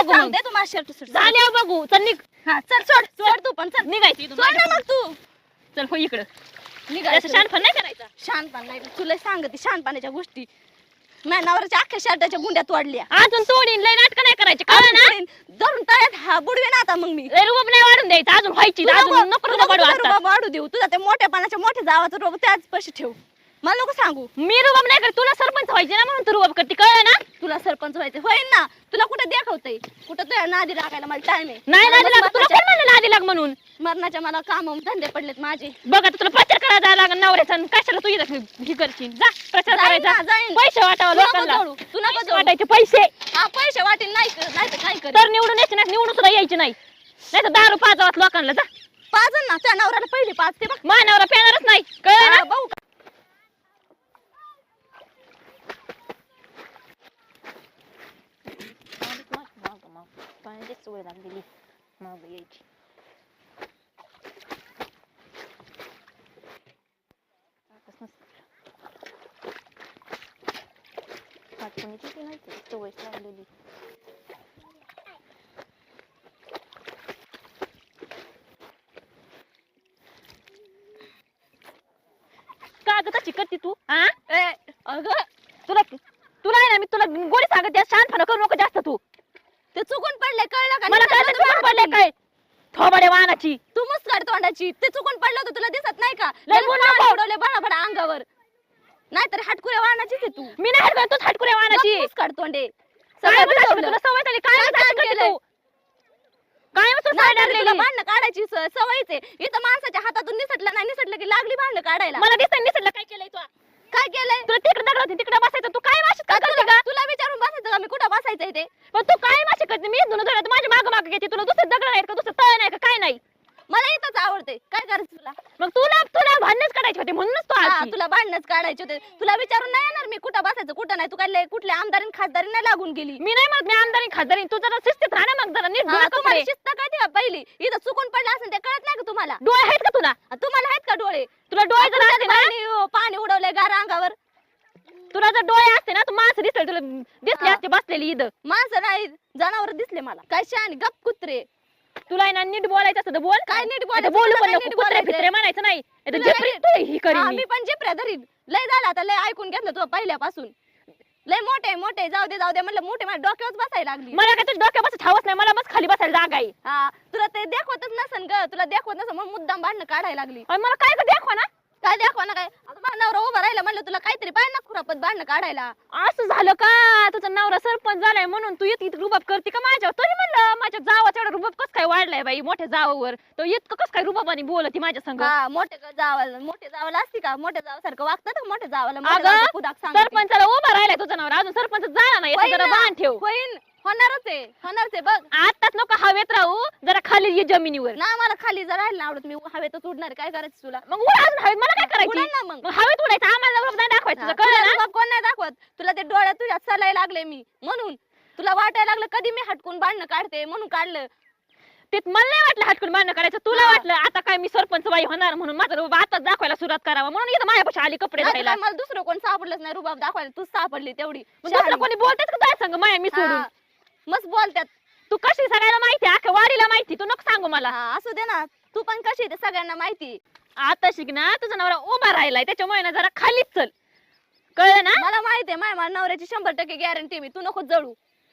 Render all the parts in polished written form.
बघू मग. सांगते तू माझा शर्ट सोड. झाल्यावर बघू. चल निघ. हा चल सोड सोड तू पण चल. निघायचं इथून. सोड ना मग तू. चल हो इकडं. निघायचं. शहाणपण नाही करायचा. शहाणपण नाही तुला सांगते शहाणपणाच्या गोष्टी. माझ्या नवऱ्याच्या अख्ख्या शर्टाच्या गुंड्या तोडल्या. अजून तोडीन. लय नाटक नाही करायचे कळलं ना. धरून तळ्यात हा बुडवे ना आता मग मी. लय रुबाब नाही वाढून द्यायचा. अजून व्हायची अजून नको रुबाब वाढवा. वाढू देऊ तुझा ते मोठ्यापणाच्या मोठ्या जावाचं रोब त्याच पैसे ठेव. मला नको सांगू. मी रुबाब नाही करत. तुला सरपंच व्हायचे ना म्हणून तू रुबाब करते कळलं ना. तुला सरपंच व्हायचं होईल ना. तुला कुठे दाखवतंय कुठं तुझ्या नादी लागायला मला टाइम आहे. नाही नादी लाग. तुला कोण म्हणलं नादी लाग म्हणून. मरणाच्या मला काम धंदे पडलेत माझे. बघ आता तुला प्रचार करायला जायला लागेल नवऱ्याचा. कशाला तू इथं ही करशील. जा प्रचार करायचा. पैसे वाटावं लोकांना. तुला वाटायचे पैसे. हा पैसे वाटेल नाही नाही तर काय कर. तर निवडून यायचे नाही. निवडून सुद्धा यायचे नाही. नाही तर दारू पाजावात लोकांना. जा पाजन ना त्या नवऱ्याला पहिले पाजते बघ. मानवरा पेणारच नाही कळलं ना. भाऊ सवय लागलेली मग यायची. सवय लागलेली. कागदाची करते तू. हा अगं तुला तुला आहे ना मी तुला गोडी सांगते. शांतपणा करू नको जास्त तू. ते चुकून पडले कळलं का. मला कळलं चुकून पडले काय. थोबाडे वाहनाची तू मुस्काड तोंडाची. ते चुकून पडलं होतं तुला दिसत नाही का. लय बोल नको. उडवले बडा अंगावर. नाहीतर हाटकुऱ्या वाहनाचीच आहे तू. मी नाही हटकत. तूच हटकुऱ्या वाहनाची. मुस्काड तोंडे. काय तुला सवय झाली. काय तू काय तुला भांडणं काढायची सवयच आहे. इथं माणसाच्या हातातून निसटलं नाही निसटलं की लागली भांडणं काढायला. मला दिसलं काय केलंय तू. काय केलंय. तुला तिकडे दगड तिकडे बसायचं. तू काय वाशत करते का. तुला विचारून बसायचं का मी कुठं बसायचं ते. पण तू काय वाशत करते. मी धुणं धुणं माझ्या माग घेते. तुला दुसरं दगड नाही का दुसरं तळ नाही का काय नाही. मला इथंच आवडते. काय करायचं तुला. मग तुला भांडणच काढायचे होते म्हणूनच तू आली. तुला भांडणच काढायचे होते. तुला विचारून नाही येणार मी कुठं बसायचं कुठं नाही. तू काय कुठल्या आमदारीन खासदारी नाही लागून गेली. मी नाही म्हणत मी आमदारी खासदारी. तू जरा शिस्तीत राहा ना. मग जरा नीट बोला. तुम्हाला शिस्त कळते का पहिली. इथं चुकून पडलं असेल ते कळत नाही का तुम्हाला. डोळे आहेत का तुला. तुम्हाला आहेत का डोळे. तुला डोळे जर असते ना पाणी उडवलंय गारा अंगावर. तुला जर डोळे असते ना तू माणसं दिसले तुला दिसली असते बसलेली इथं. माणसं नाही जनावर दिसले मला. काय शान गप कुत्रे. तुला ना नीट बोलायचं असतं तर बोल. काय नीट बोलायचं. बोलू पण नको. कुत्रे फित्रे म्हणायचं नाही. ही करीन मी पण जिप्र्या धरीन. लय झाला आता लय ऐकून घेतलं तुला पहिल्यापासून. लय मोठे मोठे जाऊ दे म्हणलं मोठे माझ्या डोक्यावर बसायला लागली. मला काय तुझ्या डोक्यावर ठावच नाही. मला बस खाली बसायला जागा आहे. हा तुला ते दाखवतच नसन ग. तुला दाखवत नसन म्हणून मुद्दाम भांडणं काढायला लागली. मला काय का दाखवा ना. काय दाखवा ना काय. आता माझा नवरा उभा राहिला म्हणलं तुला काहीतरी पाहिजे ना खुरापत भांडणं काढायला. असं झालं का. तुझा नवरा सरपंच झालाय म्हणून तू इतकी रुबाब करते का माझ्यावर. तरी म्हणलं माझ्या जावाचा एवढा रुबाब कस काय वाढलाय बाई मोठ्या जावावर. तो इतकं कस काय रुबाबाने बोलती माझ्या संग. मोठे जावाला असती का. मोठ्या जावासारखं वागतात का मोठ्या जावाला. सरपंचाला उभा राहिलाय तुझा नवरा. अजून सरपंच झाला नाही. जरा बाण ठेव. होणारच आहे बघ. आताच नको हवेत राहू. जरा खाली ये जमिनीवर. ना मला खाली जर राहायला आवडत. मी हवेतच उडणार. काय करायचं तुला. मग उडायचं हवेत. मला काय करायचं ना मग हवेत उडायचं. आम्हाला रुबाब नाही दाखवायचं. कळलं ना. कोण नाही दाखवत. तुला ते डोळ्यात तुझ्या सलाय लागले मी म्हणून. तुला वाटायला लागलं कधी मी हटकून भांडणं काढते म्हणून काढलं. ते मला नाही वाटलं हटकून भांडणं करायचं. तुला वाटलं आता काय मी सरपंच बाई होणार म्हणून माझा रुबाब आताच दाखवायला सुरुवात करावा म्हणून इथं माझ्यापाशी आली कपडे धरायला. मला दुसरं कोण सापडलंच नाही रुबाब दाखवायला. तूच सापडली तेवढी. दुसरं कोणी बोलतेच का तुझ्या संग माया मी सोडून. मस्त बोलतात. तू कशी सगळ्याला माहिती. अख्ख्या वाडीला माहिती. तू नको सांगू मला. असू दे ना. तू पण कशी ते सगळ्यांना माहिती. आता शिक ना. तुझा नवरा उभा राहिलाय त्याच्यामुळे ना जरा खालीच चल. कळलं ना. मला माहिती आहे माझ्या नवऱ्याची 100% गॅरंटी. मी तू नको जळू.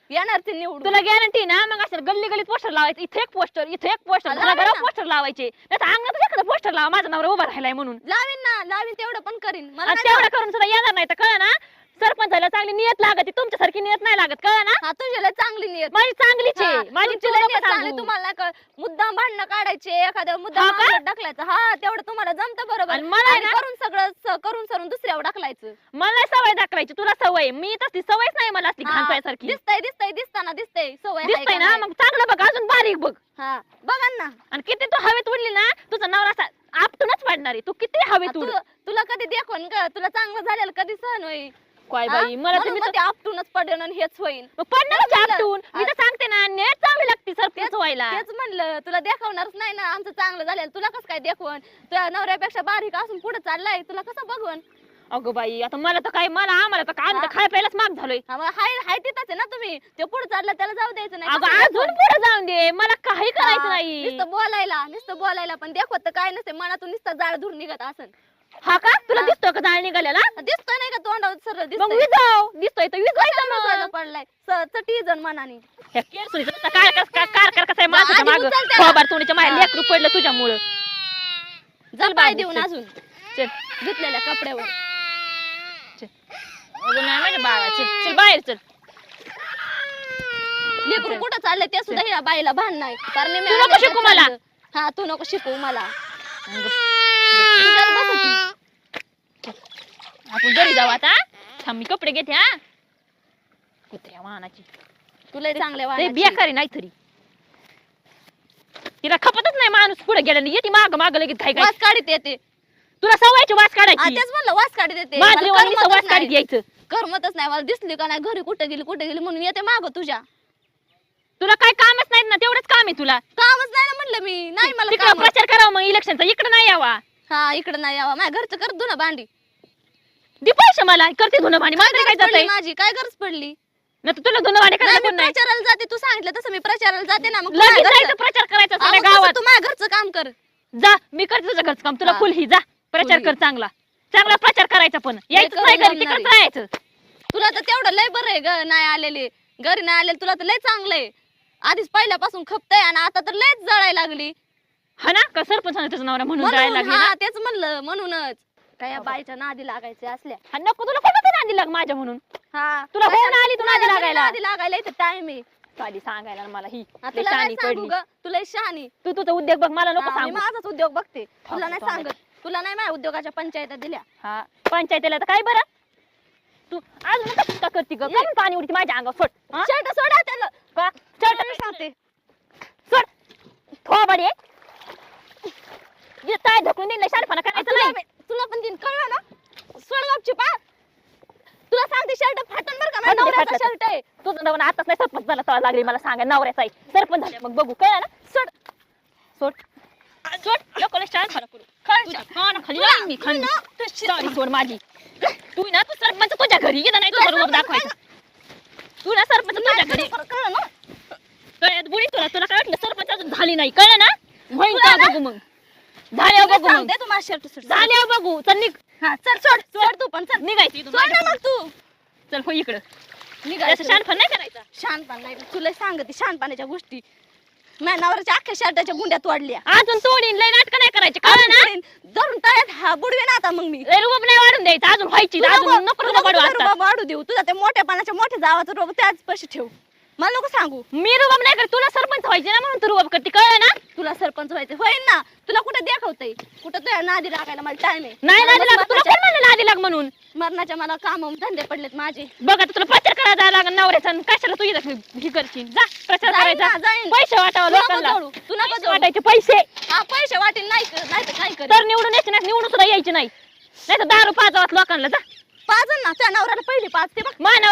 येणार ते निवडून. तुला गॅरंटी ना. मग असं गल्ली गल्लीत पोस्टर लावायचं. इथे एक पोस्टर इथे एक पोस्टर घराघरात पोस्टर लावायचे. नाही अंगात एखादं पोस्टर लावा माझा नवरा उभा राहिलाय म्हणून. लावीन तेवढं पण करीन. मला तेवढं करून सुद्धा येणार नाही तर कळलं ना. सरपंचाला चांगली नियत लागत. तुमच्यासारखी नियत नाही लागत. कळलं ना. तुझ्याला चांगली नियत. माझी चांगलीच आहे. माझी चांगली. तुम्हाला मुद्दाम भांडणं काढायचे. एखाद्या मुद्दाम ढकलायचं. हा तेवढं तुम्हाला जमतं बरोबर. मला करून सगळं करून सरून दुसऱ्यावर ढकलायचं. मला नाही सवय दाखवायची. तुला सवय. मी तसली सवयच नाही मला असली घालतायसारखी. दिसतंय सवय दिसतंय ना. मग चांगलं बघ. अजून बारीक बघ. हा बघा ना. आणि किती तू हवेत उडली ना. तुझा नवरा असा आपटूनच पडणार आहे. तू किती हवेत उड. तुला कधी देखून का. तुला चांगलं झालेलं कधी सहन होईल. काय बाई मला तुम्ही आपटूनच पडेल आणि हेच होईल. पडणारच आपटून. मी तर सांगते ना. नेट चांगली लागते सरपंच व्हायला. तेच म्हणलं तुला दाखवणारच नाही ना. आमचं चांगलं झालेलं तुला कसं काय दाखवण. तुझ्या नवऱ्यापेक्षा बारीक असून पुढे चाललाय. तुला कसं बघवण. अगं बाई आता मला तर काय आम्हाला तर काय आम्ही तर खाय प्यायलाच माग झालोय. हा, मग हाय तिथंच आहे ना तुम्ही. ते पुढे चाललं त्याला जाऊ द्यायचं नाही. अगं कसं अजून आपण? पुढे जाऊन दे मला काही करायचं हा, नाही. नुसतं बोलायला पण देखवत तर काय नसते. मनातून नुसतं जाळ धूर निघत असन. हा का तुला हा. दिसतोय का जाळ निघालेला? दिसतोय नाही का तोंडावर सरळ मग दिसतोय. विजाव दिसतोय तर विजायचं कशाला मग. पडलाय चटी जण मनाने. ह्या केळसुरीचं नुसतं कार कसं आहे माझ्या आधी माग उचल त्याला. खबर तोंडीच्या माझ्या हा. लेकरू पडलं तुझ्यामुळं. जा चल पाय बाहेर देऊन चल. अजून चल धुतलेल्या कपड्यावर. अगं नाही माझ्या बाळा चल चल बाहेर चल. लेकरू कुठं चाललंय ते सुद्धा ह्या बाईला भान नाही. कारण मी तू नको आल्यावर शिकू मला. चाललं. हा तू नको शिकू मला. अगं, तुझ्यावर बस होती. आपण घरी जाऊ आता. थांब मी कपडे घेते हा. कुत्र्या वाहनाची तुला चांगले ते वाणाची. बेकारी नाही तरी तिला खपतच नाही माणूस पुढे गेला येते माग माग लगेच काय काय वास काढीत येते. तुला सवयची वास हा, काढायची. तेच म्हणलं वास काढीत येते. माझी मला करमतच वास नाही. काढीत यायचं. करमतच नाही मला. दिसली का नाही घरी कुठे गेली म्हणून येते माग तुझ्या. तुला काय कामच नाही ना तेवढंच काम आहे तुला. कामच नाही ना म्हणलं मी. नाही मला तिकडे काम. प्रचार करावा मग इलेक्शनचा इकडे नाही यावा. हा इकडे नाही यावा. माझ्या घरचं कर धुणं भांडी. दे पैसे मला करते धुणं भांडी मला तरी काय गरज पडली जातंय माझी काय गरज पडली. ना तुला धुणं भांडी नाही, करायला मी कोण नाही. प्रचाराला जाते तू सांगितलं तसं मी प्रचाराला जाते ना. मग लगेच माझ्या जायचं घरचं- प्रचार करायचा हा, सगळ्या मग तसं गावात. तू माझ्या घरचं काम कर. जा मी करते तुझं घरचं काम तुला हा. फुल ही जा प्रचार फुल कर ही. चांगला चांगला प्रचार करायचा पण यायचं करून नाही घरी जमणार तिकडे जायचं. तुला तर तेवढं लय बरं आहे ग नाही आलेले घरी नाही आलेले. तुला तर लय चांगलं आहे. आधीच पहिल्यापासून खपतय आणि आता तर लयच जळायला लागली. हा ना का सरपंच तुझं नवरा म्हणून जायला म्हणून लागली ना. हा तेच म्हणलं म्हणूनच. काय या बाईच्या नादी लागायचे असल्या. हा, नको तुला कोणाचं नादी लाग माझ्या म्हणून. हा तुला होऊन आली तू नादी तुला लागायला. नादी लागायला इथं टाइम आहे. साधी सांगायला मला ही हा, लय तुला नाही शहाणी सांगू पडली. ग तुला शहाणी. तू तुझा उद्योग बघ मला नको हा, मी सांगू. माझाच उद्योग बघते. तुला नाही थांब, सांगत. तुला नाही माझ्या उद्योगाच्या पंचायत दिल्या. हा पंचायतीला तर काय बरं तू अजून कसं का करते ग का म्हणून पाणी उडते माझ्या अंगावर सोड हा? शर्ट सोडा त्याला. का तुला मी सांगते. सोड थोबाडे ये काय ढकलून दिलं शानपणा करायचं नाही. तुला पण दिन कळलं ना. सोड गपची पा. तुला सांगते शर्ट फाटन बरं का. माझ्या फाटलं, नवऱ्याचा फाटलं. शर्ट आहे. तुझं नवरा आताच नाही सरपंच झाला तेव्हा लागली मला सांगा नवऱ्याचा आहे सरपंच झाले मग बघू कळलं ना सोड सोड सोड लोकांना शानपणा करू खाली लावीन मी खाली सॉरी सोड माझी तू ना तू सरपंच तुझ्या घरी गेला नाही तुझा रूप दाखवायचा. तू ना सरपंच तुझ्या घरी कळलं ना. कळत बुडी तुला तुला काय वाटलं सरपंच अजून झाली नाही कळलं ना होईल का बघू मग झाल्यावर तुला बघू मग सांगते तू माझं शर्ट सोड. झाल्यावर बघू चल निघ हा चल सोड सोड तू पण चल. निघायची इथून सोड ना मग तू. चल हो इकडं निघायचं. त्याचं शानपण नाही करायचा. शहाणपण नाही तुला सांगते शहाणपणाच्या गोष्टी. माझ्या नवऱ्याच्या अख्ख्या शर्टाच्या गुंड्या तोडल्या. अजून तोडीन लय नाटक नाही करायचे कळलं ना धरून तळ्यात हा बुडवे ना आता मग मी. लय रुबाब नाही वाढून द्यायचं अजून व्हायची तू अजून नको तू रुबाब वाढू तुझा आता. रुबाब वाढू देऊ. तुझा ते मोठ्या पानाच्या मोठ्या जावाचा रोग त्याच पैसे ठेव. मला नको सांगू. मी रुबाब नाही करत तुला सरपंच व्हायचे ना म्हणून तू रुबाब करते कळलं ना तुला सरपंच व्हायचं होईल ना. तुला कुठे दाखवतंय कुठं तुझ्या नादी लागायला मला टाइम आहे. नाही मला नादी लाग तुला कोण म्हणलं नादी लाग म्हणून मरणाच्या मला काम धंदे पडलेत माझे. बघ आता तुला प्रचार करायला जायला लागेल नवऱ्याचा आणि कशाला तू इथं ही करशील जा प्रचार जाईन करायचा ना, जाईन. पैसे वाटावं तू नको लोकांना जोडू, तू नको पैसे जोडू. वाटायचे पैसे हा पैसे वाटेल नाही नाही तर काय कर. तर निवडून यायचे नाही निवडून सुद्धा यायचे नाही नाही तर दारू पाजावात लोकांना जा पाच ना त्या नवऱ्याला पहिली पाच ते बघ. मानव